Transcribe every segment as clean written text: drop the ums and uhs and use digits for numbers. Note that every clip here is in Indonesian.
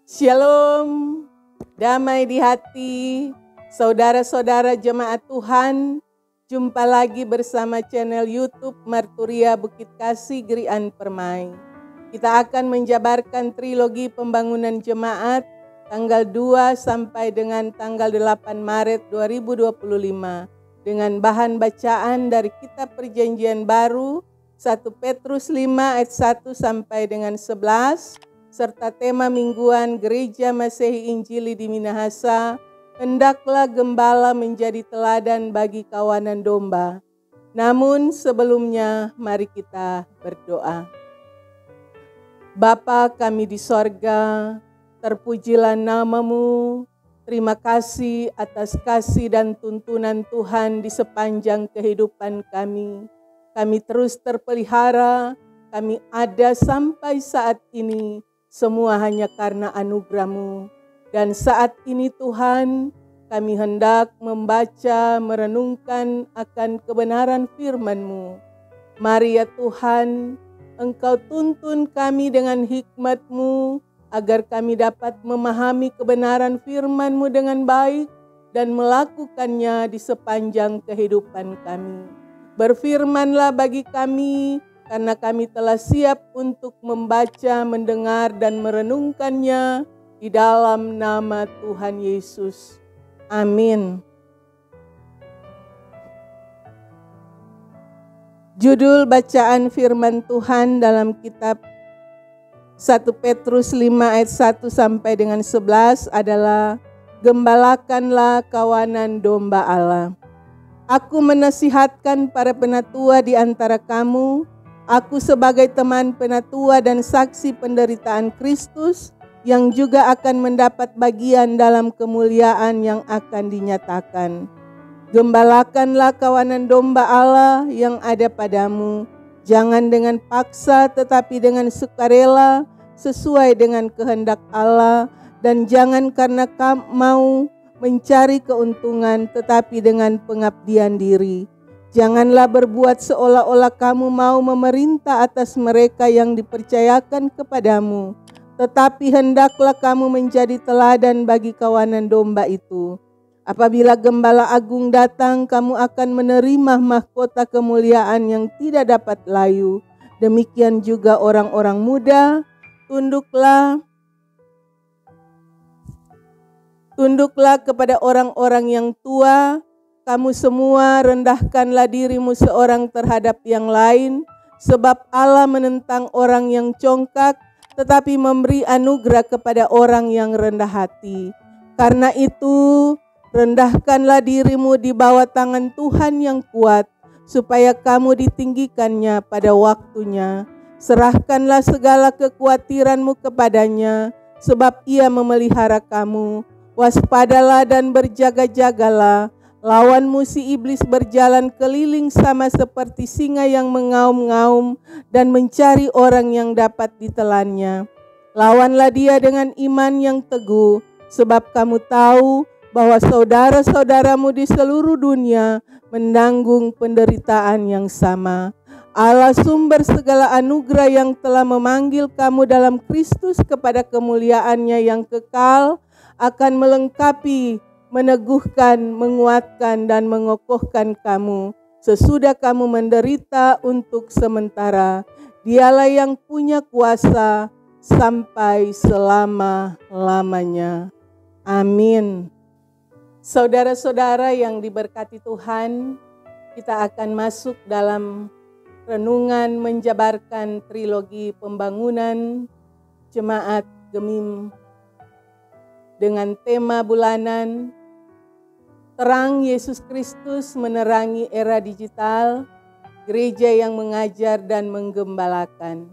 Shalom, damai di hati, saudara-saudara jemaat Tuhan. Jumpa lagi bersama channel YouTube Marturia Bukit Kasih Gerian Permai. Kita akan menjabarkan trilogi pembangunan jemaat tanggal 2 sampai dengan tanggal 8 Maret 2025 dengan bahan bacaan dari Kitab Perjanjian Baru 1 Petrus 5 ayat 1 sampai dengan 11 serta tema mingguan Gereja Masehi Injili di Minahasa, hendaklah gembala menjadi teladan bagi kawanan domba. Namun sebelumnya mari kita berdoa. Bapa kami di sorga, terpujilah nama-Mu. Terima kasih atas kasih dan tuntunan Tuhan di sepanjang kehidupan kami. Kami terus terpelihara, kami ada sampai saat ini. Semua hanya karena anugerah-Mu. Dan saat ini Tuhan, kami hendak membaca, merenungkan akan kebenaran firman-Mu. Mari ya Tuhan, Engkau tuntun kami dengan hikmat-Mu, agar kami dapat memahami kebenaran firman-Mu dengan baik dan melakukannya di sepanjang kehidupan kami. Berfirmanlah bagi kami, karena kami telah siap untuk membaca, mendengar, dan merenungkannya di dalam nama Tuhan Yesus. Amin. Judul bacaan firman Tuhan dalam kitab 1 Petrus 5 ayat 1 sampai dengan 11 adalah Gembalakanlah kawanan domba Allah. Aku menasihatkan para penatua di antara kamu. Aku sebagai teman penatua dan saksi penderitaan Kristus yang juga akan mendapat bagian dalam kemuliaan yang akan dinyatakan. Gembalakanlah kawanan domba Allah yang ada padamu, jangan dengan paksa tetapi dengan sukarela sesuai dengan kehendak Allah, dan jangan karena kamu mau mencari keuntungan tetapi dengan pengabdian diri. Janganlah berbuat seolah-olah kamu mau memerintah atas mereka yang dipercayakan kepadamu, tetapi hendaklah kamu menjadi teladan bagi kawanan domba itu. Apabila Gembala Agung datang, kamu akan menerima mahkota kemuliaan yang tidak dapat layu. Demikian juga orang-orang muda, tunduklah kepada orang-orang yang tua. Kamu semua rendahkanlah dirimu seorang terhadap yang lain, sebab Allah menentang orang yang congkak, tetapi memberi anugerah kepada orang yang rendah hati. Karena itu, rendahkanlah dirimu di bawah tangan Tuhan yang kuat, supaya kamu ditinggikannya pada waktunya. Serahkanlah segala kekhawatiranmu kepadanya, sebab Ia memelihara kamu. Waspadalah dan berjaga-jagalah. Lawanmu si iblis berjalan keliling sama seperti singa yang mengaum-ngaum dan mencari orang yang dapat ditelannya. Lawanlah dia dengan iman yang teguh, sebab kamu tahu bahwa saudara-saudaramu di seluruh dunia menanggung penderitaan yang sama. Allah sumber segala anugerah yang telah memanggil kamu dalam Kristus kepada kemuliaan-Nya yang kekal akan melengkapi, meneguhkan, menguatkan, dan mengokohkan kamu sesudah kamu menderita untuk sementara. Dialah yang punya kuasa sampai selama-lamanya. Amin. Saudara-saudara yang diberkati Tuhan, kita akan masuk dalam renungan menjabarkan trilogi pembangunan Jemaat Gemim dengan tema bulanan Terang Yesus Kristus menerangi era digital, gereja yang mengajar dan menggembalakan.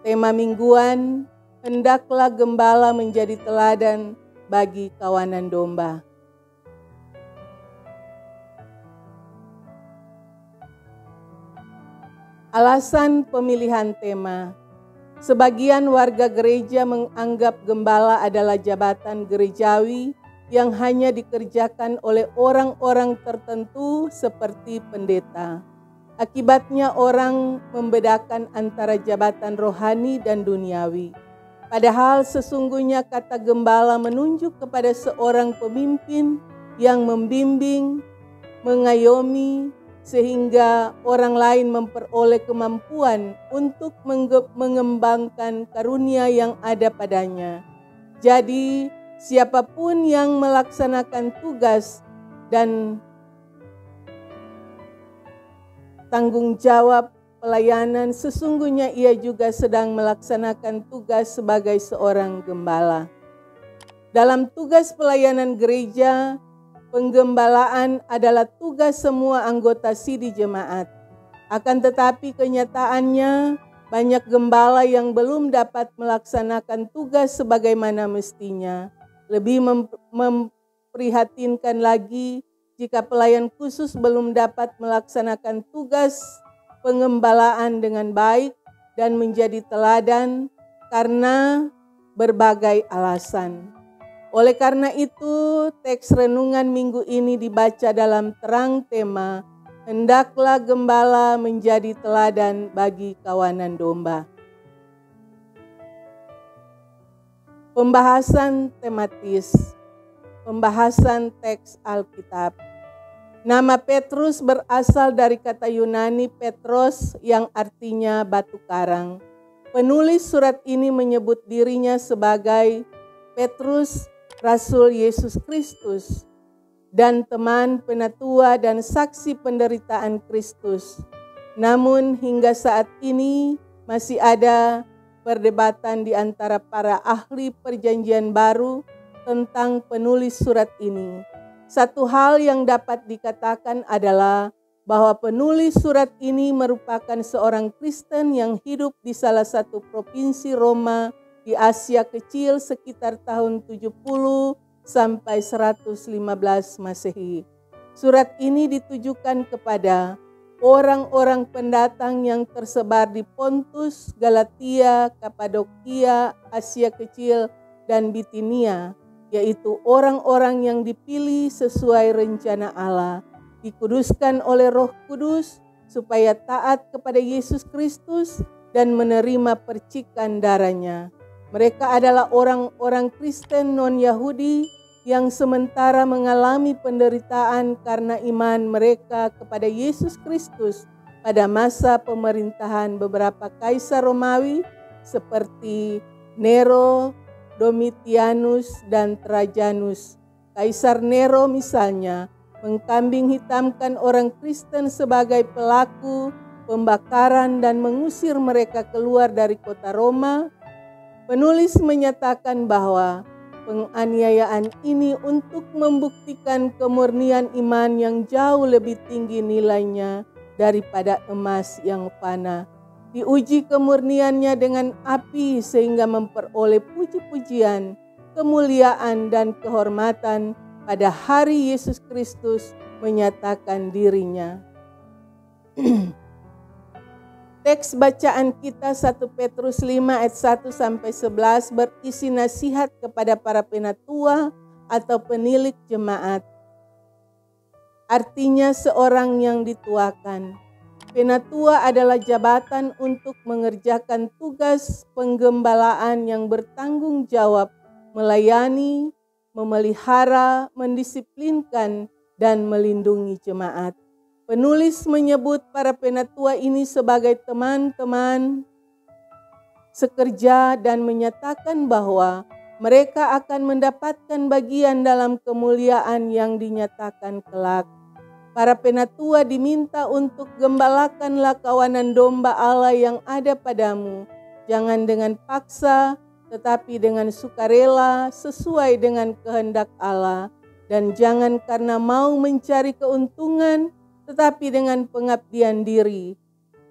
Tema mingguan, hendaklah gembala menjadi teladan bagi kawanan domba. Alasan pemilihan tema. Sebagian warga gereja menganggap gembala adalah jabatan gerejawi yang hanya dikerjakan oleh orang-orang tertentu seperti pendeta. Akibatnya orang membedakan antara jabatan rohani dan duniawi. Padahal sesungguhnya kata gembala menunjuk kepada seorang pemimpin yang membimbing, mengayomi, sehingga orang lain memperoleh kemampuan untuk mengembangkan karunia yang ada padanya. Jadi, siapapun yang melaksanakan tugas dan tanggung jawab pelayanan, sesungguhnya ia juga sedang melaksanakan tugas sebagai seorang gembala. Dalam tugas pelayanan gereja, penggembalaan adalah tugas semua anggota sidi jemaat. Akan tetapi kenyataannya banyak gembala yang belum dapat melaksanakan tugas sebagaimana mestinya. Lebih memprihatinkan lagi jika pelayan khusus belum dapat melaksanakan tugas pengembalaan dengan baik dan menjadi teladan karena berbagai alasan. Oleh karena itu, teks renungan minggu ini dibaca dalam terang tema, hendaklah gembala menjadi teladan bagi kawanan domba. Pembahasan tematis, pembahasan teks Alkitab. Nama Petrus berasal dari kata Yunani Petros yang artinya batu karang. Penulis surat ini menyebut dirinya sebagai Petrus, Rasul Yesus Kristus, dan teman penatua dan saksi penderitaan Kristus. Namun hingga saat ini masih ada perdebatan di antara para ahli perjanjian baru tentang penulis surat ini. Satu hal yang dapat dikatakan adalah bahwa penulis surat ini merupakan seorang Kristen yang hidup di salah satu provinsi Roma di Asia Kecil sekitar tahun 70 sampai 115 Masehi. Surat ini ditujukan kepada orang-orang pendatang yang tersebar di Pontus, Galatia, Kapadokia, Asia Kecil, dan Bitinia, yaitu orang-orang yang dipilih sesuai rencana Allah, dikuduskan oleh Roh Kudus supaya taat kepada Yesus Kristus dan menerima percikan darahnya. Mereka adalah orang-orang Kristen non-Yahudi yang sementara mengalami penderitaan karena iman mereka kepada Yesus Kristus pada masa pemerintahan beberapa kaisar Romawi seperti Nero, Domitianus, dan Trajanus. Kaisar Nero misalnya mengkambing hitamkan orang Kristen sebagai pelaku pembakaran dan mengusir mereka keluar dari kota Roma. Penulis menyatakan bahwa penganiayaan ini untuk membuktikan kemurnian iman yang jauh lebih tinggi nilainya daripada emas yang fana. Diuji kemurniannya dengan api sehingga memperoleh puji-pujian, kemuliaan, dan kehormatan pada hari Yesus Kristus menyatakan dirinya. Teks bacaan kita 1 Petrus 5 ayat 1-11 berisi nasihat kepada para penatua atau penilik jemaat. Artinya seorang yang dituakan. Penatua adalah jabatan untuk mengerjakan tugas penggembalaan yang bertanggung jawab, melayani, memelihara, mendisiplinkan, dan melindungi jemaat. Penulis menyebut para penatua ini sebagai teman-teman sekerja dan menyatakan bahwa mereka akan mendapatkan bagian dalam kemuliaan yang dinyatakan kelak. Para penatua diminta untuk gembalakanlah kawanan domba Allah yang ada padamu, jangan dengan paksa, tetapi dengan sukarela sesuai dengan kehendak Allah, dan jangan karena mau mencari keuntungan, tetapi dengan pengabdian diri.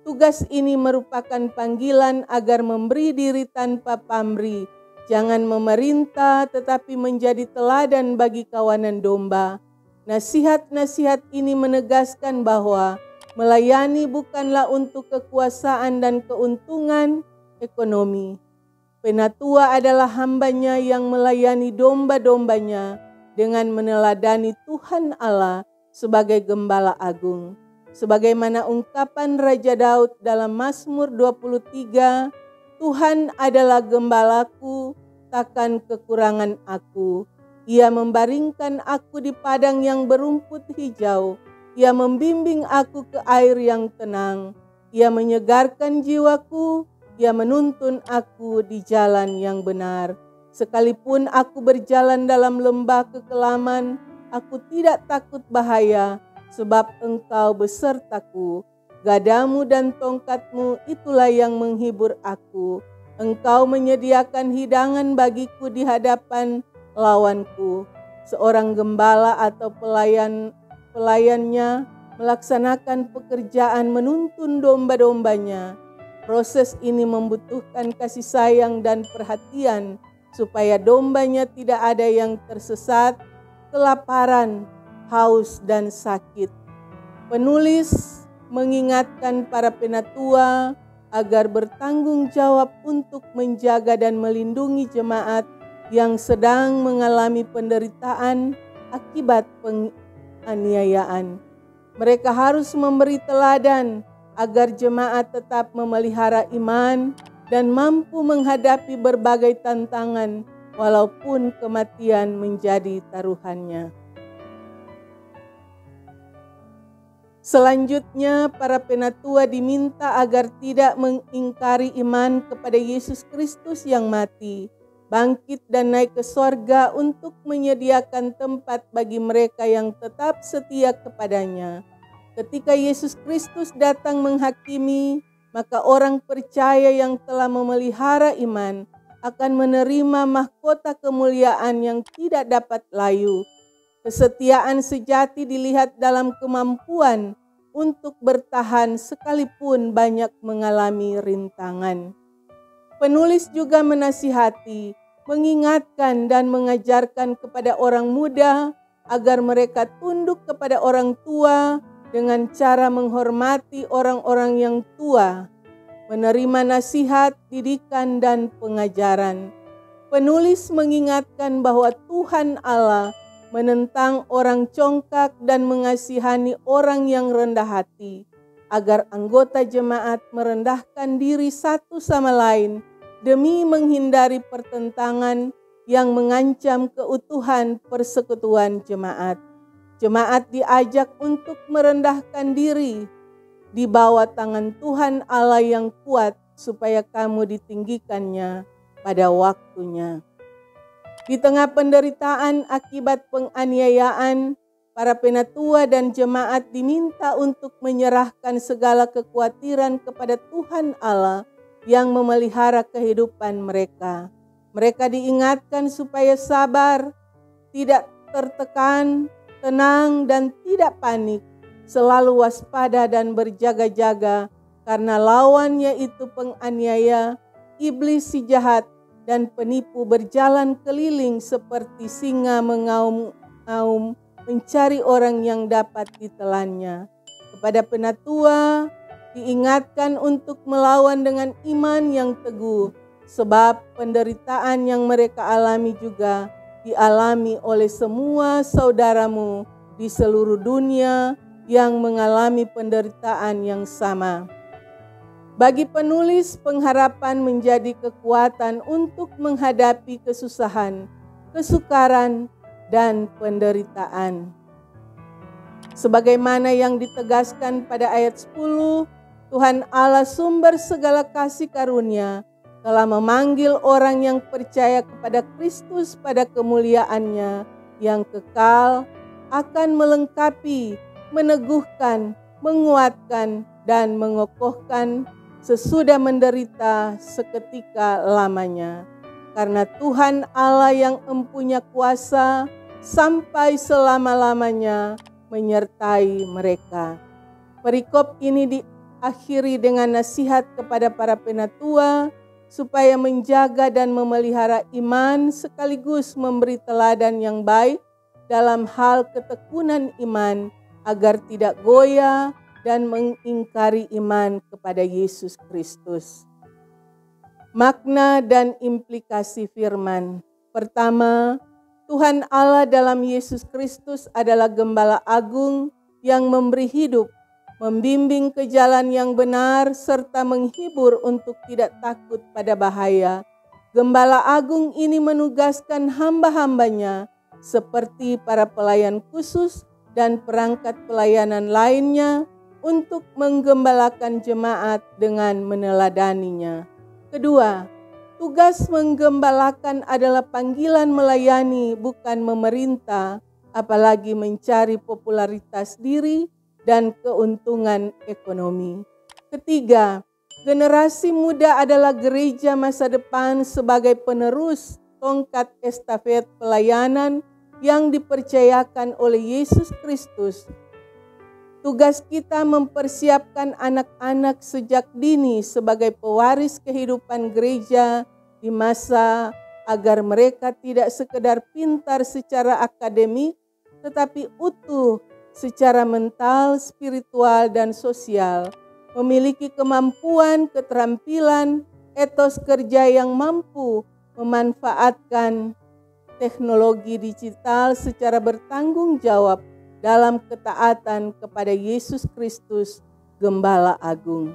Tugas ini merupakan panggilan agar memberi diri tanpa pamrih, jangan memerintah tetapi menjadi teladan bagi kawanan domba. Nasihat-nasihat ini menegaskan bahwa melayani bukanlah untuk kekuasaan dan keuntungan ekonomi. Penatua adalah hambanya yang melayani domba-dombanya dengan meneladani Tuhan Allah sebagai gembala agung. Sebagaimana ungkapan Raja Daud dalam Mazmur 23, Tuhan adalah gembalaku, takkan kekurangan aku. Ia membaringkan aku di padang yang berumput hijau. Ia membimbing aku ke air yang tenang. Ia menyegarkan jiwaku. Ia menuntun aku di jalan yang benar. Sekalipun aku berjalan dalam lembah kekelaman, aku tidak takut bahaya, sebab Engkau besertaku. Gadamu dan tongkatmu itulah yang menghibur aku. Engkau menyediakan hidangan bagiku di hadapan lawanku. Seorang gembala atau pelayannya melaksanakan pekerjaan menuntun domba-dombanya. Proses ini membutuhkan kasih sayang dan perhatian supaya dombanya tidak ada yang tersesat, kelaparan, haus, dan sakit. Penulis mengingatkan para penatua agar bertanggung jawab untuk menjaga dan melindungi jemaat yang sedang mengalami penderitaan akibat penganiayaan. Mereka harus memberi teladan agar jemaat tetap memelihara iman dan mampu menghadapi berbagai tantangan walaupun kematian menjadi taruhannya. Selanjutnya, para penatua diminta agar tidak mengingkari iman kepada Yesus Kristus yang mati, bangkit dan naik ke sorga untuk menyediakan tempat bagi mereka yang tetap setia kepadanya. Ketika Yesus Kristus datang menghakimi, maka orang percaya yang telah memelihara iman akan menerima mahkota kemuliaan yang tidak dapat layu. Kesetiaan sejati dilihat dalam kemampuan untuk bertahan sekalipun banyak mengalami rintangan. Penulis juga menasihati, mengingatkan dan mengajarkan kepada orang muda agar mereka tunduk kepada orang tua dengan cara menghormati orang-orang yang tua, menerima nasihat, didikan, dan pengajaran. Penulis mengingatkan bahwa Tuhan Allah menentang orang congkak dan mengasihani orang yang rendah hati, agar anggota jemaat merendahkan diri satu sama lain demi menghindari pertentangan yang mengancam keutuhan persekutuan jemaat. Jemaat diajak untuk merendahkan diri di bawah tangan Tuhan Allah yang kuat supaya kamu ditinggikannya pada waktunya. Di tengah penderitaan akibat penganiayaan, para penatua dan jemaat diminta untuk menyerahkan segala kekhawatiran kepada Tuhan Allah yang memelihara kehidupan mereka. Mereka diingatkan supaya sabar, tidak tertekan, tenang, dan tidak panik, selalu waspada dan berjaga-jaga, karena lawannya itu penganiaya, iblis si jahat, dan penipu berjalan keliling seperti singa mengaum-ngaum mencari orang yang dapat ditelannya. Kepada penatua diingatkan untuk melawan dengan iman yang teguh, sebab penderitaan yang mereka alami juga dialami oleh semua saudaramu di seluruh dunia yang mengalami penderitaan yang sama. Bagi penulis, pengharapan menjadi kekuatan untuk menghadapi kesusahan, kesukaran, dan penderitaan. Sebagaimana yang ditegaskan pada ayat 10, Tuhan Allah sumber segala kasih karunia telah memanggil orang yang percaya kepada Kristus pada kemuliaannya yang kekal, akan melengkapi, meneguhkan, menguatkan, dan mengokohkan sesudah menderita seketika lamanya. Karena Tuhan Allah yang empunya kuasa sampai selama-lamanya menyertai mereka. Perikop ini diakhiri dengan nasihat kepada para penatua supaya menjaga dan memelihara iman sekaligus memberi teladan yang baik dalam hal ketekunan iman agar tidak goyah dan mengingkari iman kepada Yesus Kristus. Makna dan implikasi firman. Pertama, Tuhan Allah dalam Yesus Kristus adalah Gembala Agung yang memberi hidup membimbing ke jalan yang benar, serta menghibur untuk tidak takut pada bahaya. Gembala Agung ini menugaskan hamba-hambanya seperti para pelayan khusus dan perangkat pelayanan lainnya untuk menggembalakan jemaat dengan meneladaninya. Kedua, tugas menggembalakan adalah panggilan melayani, bukan memerintah, apalagi mencari popularitas diri dan keuntungan ekonomi. Ketiga, generasi muda adalah gereja masa depan sebagai penerus tongkat estafet pelayanan yang dipercayakan oleh Yesus Kristus. Tugas kita mempersiapkan anak-anak sejak dini sebagai pewaris kehidupan gereja di masa agar mereka tidak sekedar pintar secara akademik, tetapi utuh secara mental, spiritual, dan sosial, memiliki kemampuan, keterampilan, etos kerja yang mampu memanfaatkan teknologi digital secara bertanggung jawab dalam ketaatan kepada Yesus Kristus, Gembala Agung.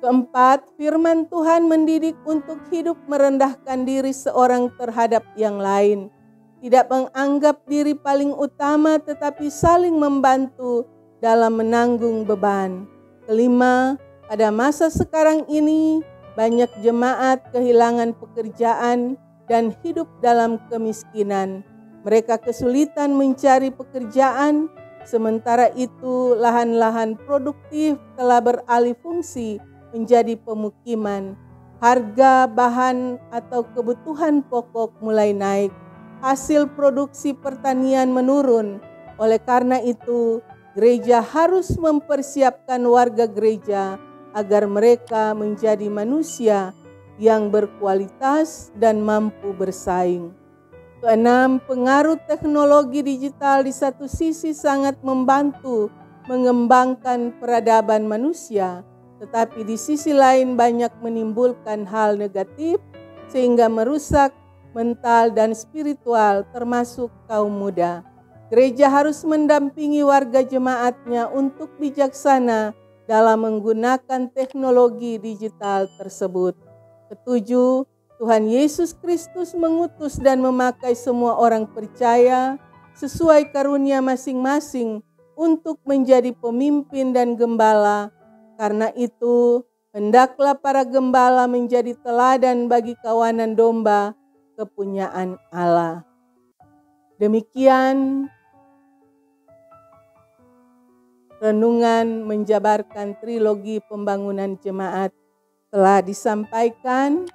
Keempat, firman Tuhan mendidik untuk hidup merendahkan diri seorang terhadap yang lain, tidak menganggap diri paling utama tetapi saling membantu dalam menanggung beban. Kelima, pada masa sekarang ini banyak jemaat kehilangan pekerjaan dan hidup dalam kemiskinan. Mereka kesulitan mencari pekerjaan, sementara itu lahan-lahan produktif telah beralih fungsi menjadi pemukiman. Harga bahan atau kebutuhan pokok mulai naik. Hasil produksi pertanian menurun. Oleh karena itu, gereja harus mempersiapkan warga gereja agar mereka menjadi manusia yang berkualitas dan mampu bersaing. Keenam, pengaruh teknologi digital di satu sisi sangat membantu mengembangkan peradaban manusia, tetapi di sisi lain banyak menimbulkan hal negatif sehingga merusak mental dan spiritual termasuk kaum muda. Gereja harus mendampingi warga jemaatnya untuk bijaksana dalam menggunakan teknologi digital tersebut. Ketujuh, Tuhan Yesus Kristus mengutus dan memakai semua orang percaya sesuai karunia masing-masing untuk menjadi pemimpin dan gembala. Karena itu, hendaklah para gembala menjadi teladan bagi kawanan domba kepunyaan Allah. Demikian renungan menjabarkan trilogi pembangunan jemaat telah disampaikan.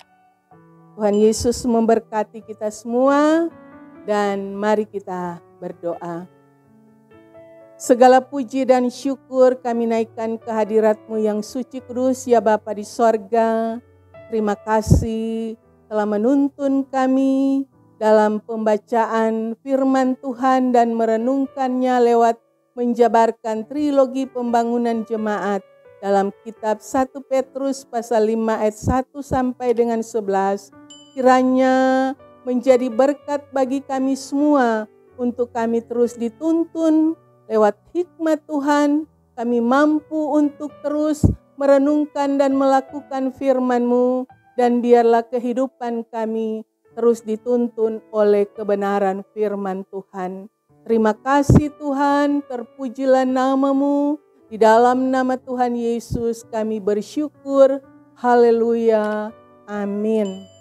Tuhan Yesus memberkati kita semua dan mari kita berdoa. Segala puji dan syukur kami naikkan ke hadirat-Mu yang suci kudus ya Bapa di sorga. Terima kasih telah menuntun kami dalam pembacaan firman Tuhan dan merenungkannya lewat menjabarkan trilogi pembangunan jemaat dalam kitab 1 Petrus pasal 5 ayat 1 sampai dengan 11. Kiranya menjadi berkat bagi kami semua untuk kami terus dituntun lewat hikmat Tuhan. Kami mampu untuk terus merenungkan dan melakukan firman-Mu, dan biarlah kehidupan kami terus dituntun oleh kebenaran firman Tuhan. Terima kasih Tuhan, terpujilah nama-Mu. Di dalam nama Tuhan Yesus kami bersyukur. Haleluya. Amin.